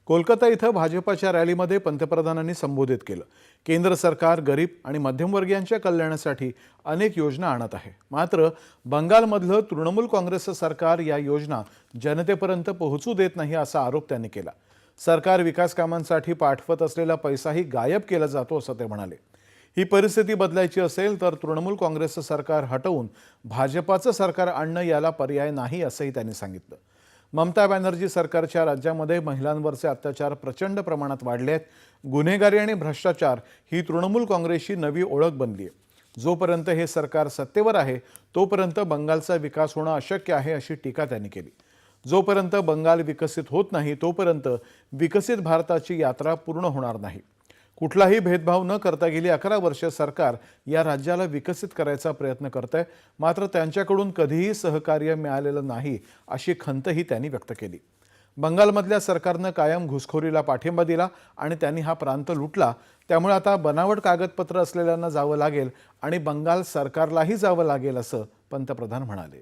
कोलकाता इथं भाजपाच्या रॅलीमध्ये पंतप्रधानांनी संबोधित केलं। केंद्र सरकार गरीब आणि मध्यमवर्गीयांच्या कल्याणासाठी अनेक योजना आणत आहे, मात्र बंगालमधलं तृणमूल काँग्रेसचं सरकार या योजना जनतेपर्यंत पोहोचू देत नाही असा आरोप त्यांनी केला। सरकार विकास कामांसाठी पाठवत असलेला पैसाही गायब केला जातो असं ते म्हणाले। ही परिस्थिती बदलायची असेल तर तृणमूल काँग्रेसचं सरकार हटवून भाजपाचं सरकार आणणं याला पर्याय नाही असंही त्यांनी सांगितलं। ममता बॅनर्जी सरकारच्या राज्यामध्ये महिलांवरचे अत्याचार प्रचंड प्रमाणात वाढले आहेत। गुन्हेगारी आणि भ्रष्टाचार ही तृणमूल काँग्रेसची नवी ओळख बनली आहे। जोपर्यंत हे सरकार सत्तेवर आहे तोपर्यंत बंगालचा विकास होणं अशक्य आहे अशी टीका त्यांनी केली। जोपर्यंत बंगाल विकसित होत नाही तोपर्यंत विकसित भारताची यात्रा पूर्ण होणार नाही। कुठलाही भेदभाव न करता गेली 11 वर्षे सरकार या राज्याला विकसित करायचा प्रयत्न करतंय, मात्र त्यांच्याकडून कधीही सहकार्य मिळालेलं नाही अशी खंतही त्यांनी व्यक्त केली। बंगालमधल्या सरकारनं कायम घुसखोरीला पाठिंबा दिला आणि त्यांनी हा प्रांत लुटला, त्यामुळे आता बनावट कागदपत्र असलेल्यांना जावं लागेल आणि बंगाल सरकारलाही जावं लागेल असं पंतप्रधान म्हणाले।